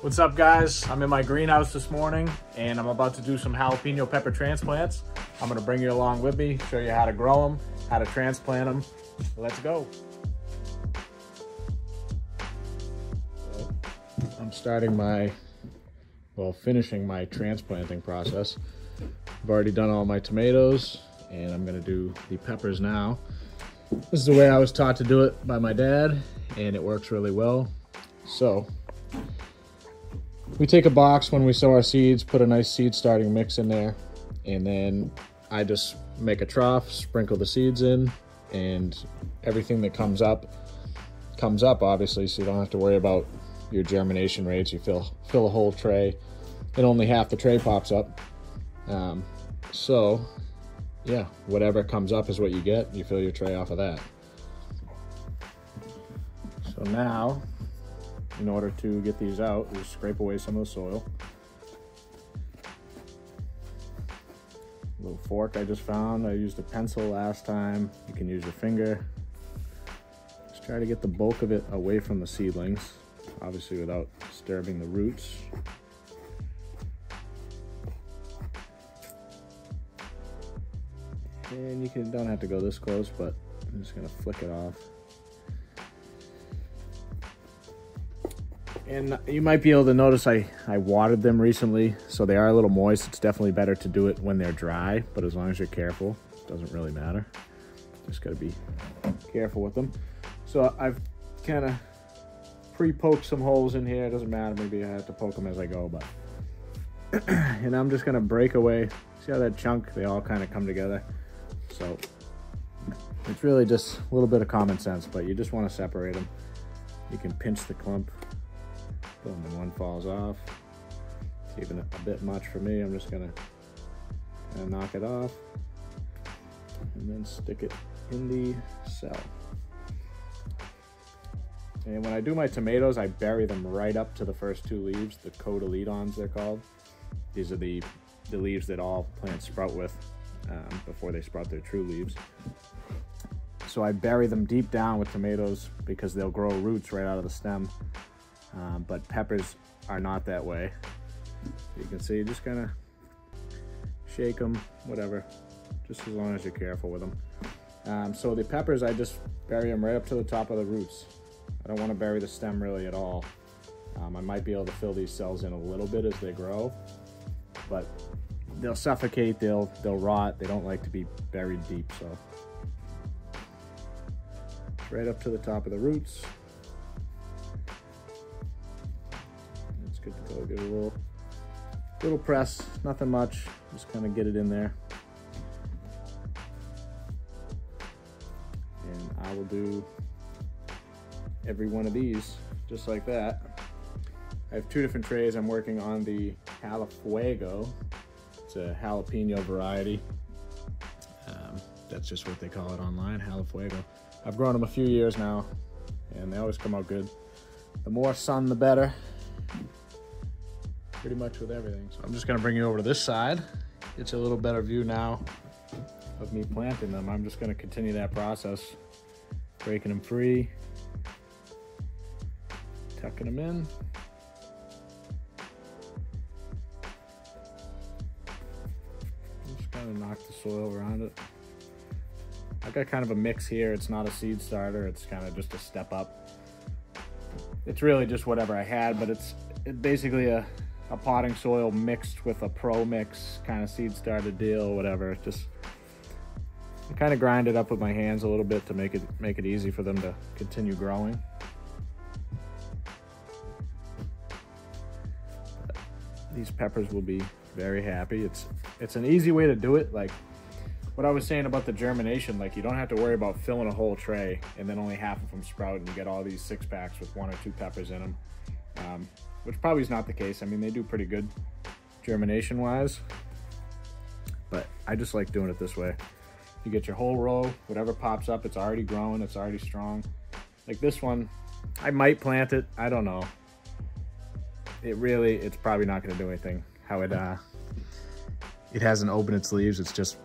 What's up, guys? I'm in my greenhouse this morning and I'm about to do some jalapeno pepper transplants. I'm gonna bring you along with me, show you how to grow them, how to transplant them. Let's go. I'm finishing my transplanting process. I've already done all my tomatoes and I'm gonna do the peppers now. This is the way I was taught to do it by my dad and it works really well. So, we take a box when we sow our seeds, put a nice seed starting mix in there, and then I just make a trough, sprinkle the seeds in, and everything that comes up obviously, so you don't have to worry about your germination rates. You fill a whole tray and only half the tray pops up. So yeah, whatever comes up is what you get. You fill your tray off of that. So now, in order to get these out, we scrape away some of the soil. A little fork I just found. I used a pencil last time. You can use your finger. Just try to get the bulk of it away from the seedlings, obviously without disturbing the roots. And you don't have to go this close, but I'm just gonna flick it off. And you might be able to notice I watered them recently, so they are a little moist. It's definitely better to do it when they're dry, but as long as you're careful, it doesn't really matter. Just gotta be careful with them. So I've kind of pre-poked some holes in here. It doesn't matter, maybe I have to poke them as I go, but. And I'm just gonna break away. See how that chunk, they all kind of come together? So it's really just a little bit of common sense, but you just wanna separate them. You can pinch the clump. Boom, and one falls off. It's even a bit much for me. I'm just gonna kind of knock it off and then stick it in the cell. And when I do my tomatoes, I bury them right up to the first two leaves, the cotyledons they're called. These are the leaves that all plants sprout with before they sprout their true leaves. So I bury them deep down with tomatoes because they'll grow roots right out of the stem. But peppers are not that way. You can see, just kind of shake them, whatever, just as long as you're careful with them. So the peppers, I just bury them right up to the top of the roots. I don't want to bury the stem really at all. I might be able to fill these cells in a little bit as they grow, but they'll suffocate, they'll rot. They don't like to be buried deep, so right up to the top of the roots. Good to go. Give it a little press, nothing much, just kind of get it in there. And I will do every one of these just like that. I have two different trays. I'm working on the Jalafuego. It's a jalapeno variety. That's just what they call it online, Jalafuego. I've grown them a few years now and they always come out good. The more sun, the better. Pretty much with everything. So I'm just gonna bring you over to this side. Get you a little better view now of me planting them. I'm just gonna continue that process, breaking them free, tucking them in. Just kind of knock the soil around it. I've got kind of a mix here. It's not a seed starter. It's kind of just a step up. It's really just whatever I had, but it's basically a potting soil mixed with a pro mix kind of seed starter deal, whatever. Just I kind of grind it up with my hands a little bit to make it easy for them to continue growing. But these peppers will be very happy. It's an easy way to do it. Like what I was saying about the germination, like you don't have to worry about filling a whole tray and then only half of them sprout and you get all these 6-packs with 1 or 2 peppers in them. Which probably is not the case. I mean, they do pretty good germination wise, but I just like doing it this way. You get your whole row, whatever pops up, it's already growing, it's already strong. Like this one, I might plant it, I don't know. It's probably not gonna do anything. How it hasn't opened its leaves, it's just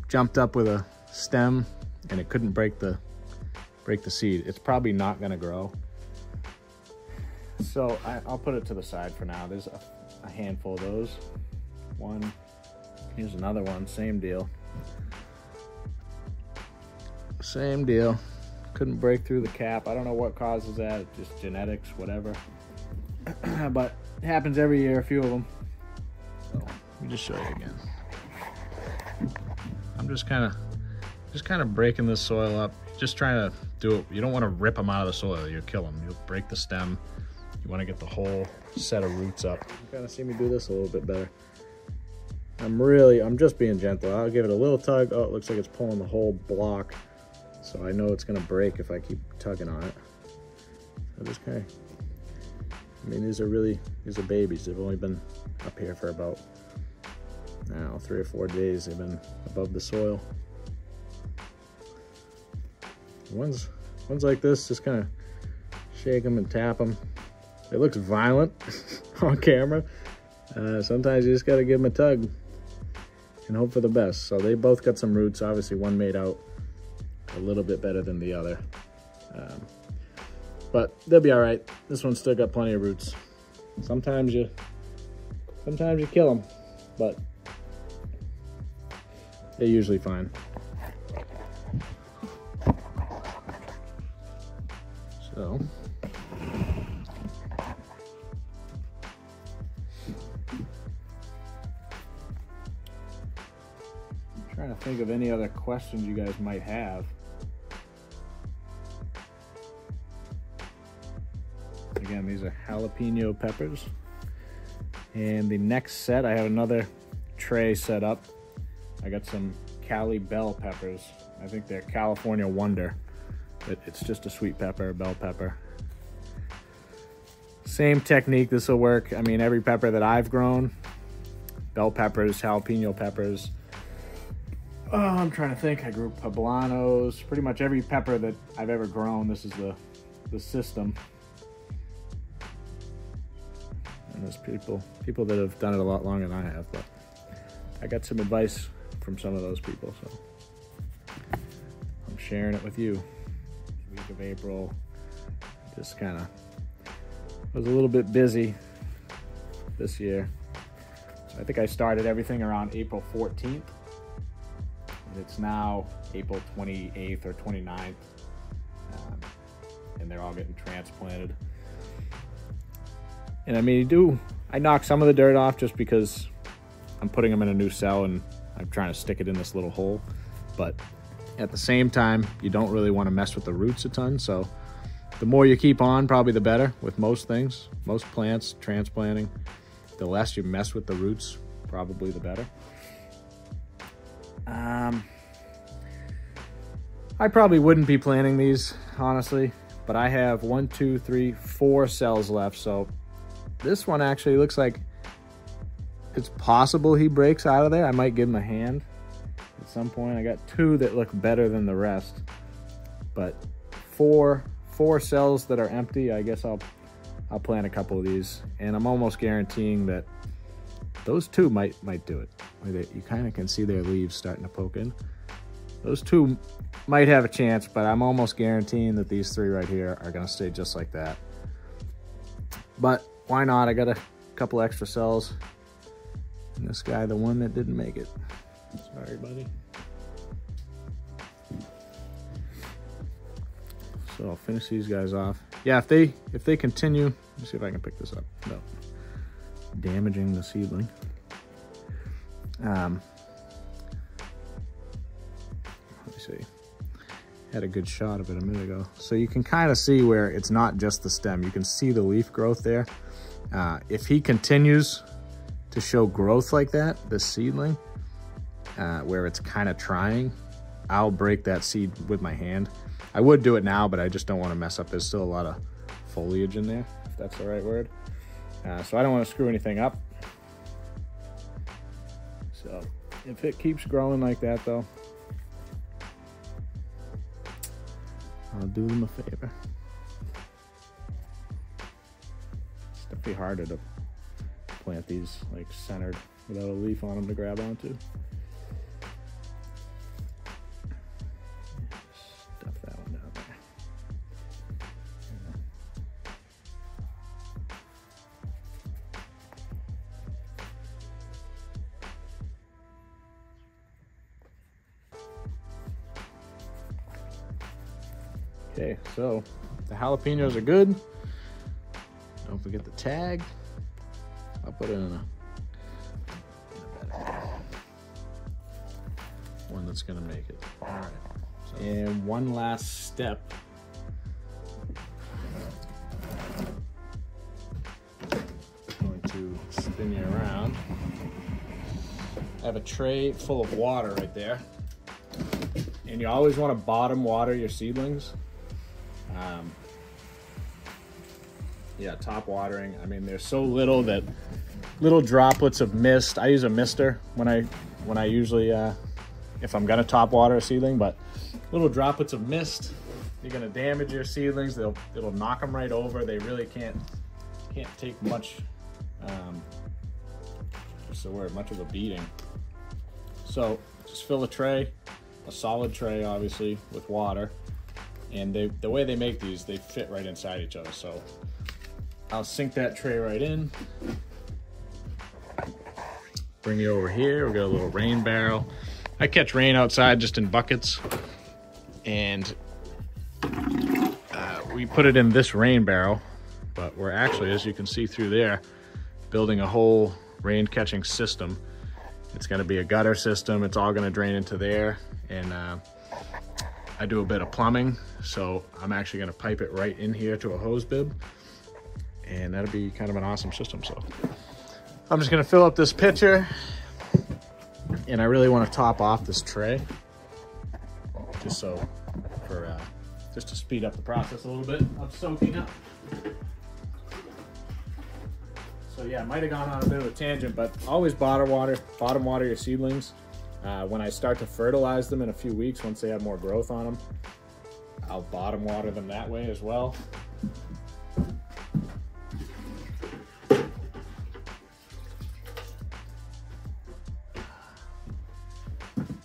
jumped up with a stem and it couldn't break the seed. It's probably not gonna grow. So I'll put it to the side for now. There's a handful of those. One, here's another one, same deal. Same deal. Couldn't break through the cap. I don't know what causes that, just genetics, whatever. But it happens every year, a few of them. So let me just show you again. I'm just kind of breaking this soil up, just trying to do it. You don't want to rip them out of the soil, you'll kill them. You'll break the stem. You want to get the whole set of roots up. You kind of see me do this a little bit better. I'm just being gentle. I'll give it a little tug. Oh, it looks like it's pulling the whole block. So I know it's gonna break if I keep tugging on it. So just kind of, I mean, these are babies. They've only been up here for about, I don't know, 3 or 4 days. They've been above the soil. Ones like this, just kind of shake them and tap them. It looks violent on camera. Sometimes you just gotta give them a tug and hope for the best. So they both got some roots. Obviously one made out a little bit better than the other. But they'll be all right. This one's still got plenty of roots. Sometimes you kill them, but they're usually fine. So I'm trying to think of any other questions you guys might have. Again, these are jalapeno peppers. And the next set, I have another tray set up. I got some Cali bell peppers. I think they're California Wonder. It's just a sweet pepper, bell pepper. Same technique, this will work. I mean, every pepper that I've grown, bell peppers, jalapeno peppers. Oh, I'm trying to think. I grew poblanos. Pretty much every pepper that I've ever grown, this is the system. And there's people that have done it a lot longer than I have, but I got some advice from some of those people, so I'm sharing it with you. Week of April, just kind of was a little bit busy this year. So I think I started everything around April 14th. And it's now April 28th or 29th, and they're all getting transplanted. And I mean, I knock some of the dirt off just because I'm putting them in a new cell and I'm trying to stick it in this little hole. But at the same time, you don't really want to mess with the roots a ton. So the more you keep on, probably the better with most things, most plants, transplanting. The less you mess with the roots, probably the better. I probably wouldn't be planting these, honestly, but I have 1, 2, 3, 4 cells left. So this one actually looks like it's possible he breaks out of there. I might give him a hand at some point. I got 2 that look better than the rest, but four cells that are empty. I guess I'll plant a couple of these, and I'm almost guaranteeing that those 2 might do it. You kind of can see their leaves starting to poke in. Those 2 might have a chance, but I'm almost guaranteeing that these 3 right here are gonna stay just like that. But why not? I got a couple extra cells. And this guy, the one that didn't make it. Sorry, buddy. So I'll finish these guys off. Yeah, if they continue, let me see if I can pick this up. No, damaging the seedling. Let me see. Had a good shot of it a minute ago. So you can kind of see where it's not just the stem. You can see the leaf growth there. If he continues to show growth like that, this seedling, where it's kind of trying, I'll break that seed with my hand. I would do it now, but I just don't want to mess up. There's still a lot of foliage in there, if that's the right word. So I don't want to screw anything up. So if it keeps growing like that though, I'll do them a favor. It's definitely harder to plant these like centered without a leaf on them to grab onto. Stuff that one down there. Okay, so the jalapenos are good. Don't forget the tag. I'll put it in a one that's gonna make it. All right. So, and one last step. I'm going to spin you around. I have a tray full of water right there. And you always want to bottom water your seedlings. Yeah, top watering. I mean, there's so little that little droplets of mist. I use a mister when I usually if I'm gonna top water a seedling, but little droplets of mist, you're gonna damage your seedlings. It'll knock them right over. They really can't take much. What's the word? Much of a beating. So just fill a tray, a solid tray, obviously, with water. And the way they make these, they fit right inside each other. So I'll sink that tray right in. Bring you over here. We got a little rain barrel. I catch rain outside just in buckets. And we put it in this rain barrel, but we're actually, as you can see through there, building a whole rain catching system. It's gonna be a gutter system. It's all gonna drain into there. And I do a bit of plumbing, so I'm actually gonna pipe it right in here to a hose bib, and that'll be kind of an awesome system. So I'm just gonna fill up this pitcher, and I really wanna top off this tray, just so, just to speed up the process a little bit of soaking up. So yeah, I might have gone on a bit of a tangent, but always bottom water your seedlings. When I start to fertilize them in a few weeks, once they have more growth on them, I'll bottom water them that way as well.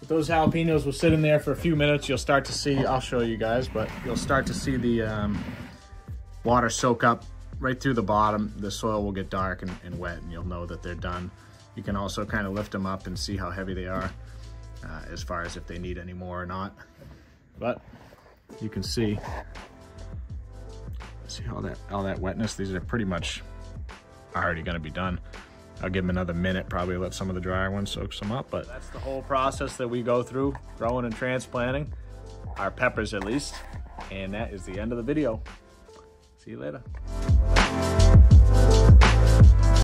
But those jalapenos will sit in there for a few minutes. You'll start to see, I'll show you guys, but you'll start to see the water soak up right through the bottom. The soil will get dark and wet, and you'll know that they're done. You can also kind of lift them up and see how heavy they are, as far as if they need any more or not. But you can see all that wetness. These are pretty much already going to be done. I'll give them another minute, probably let some of the drier ones soak some up, but that's the whole process that we go through growing and transplanting our peppers, at least. And that is the end of the video. See you later.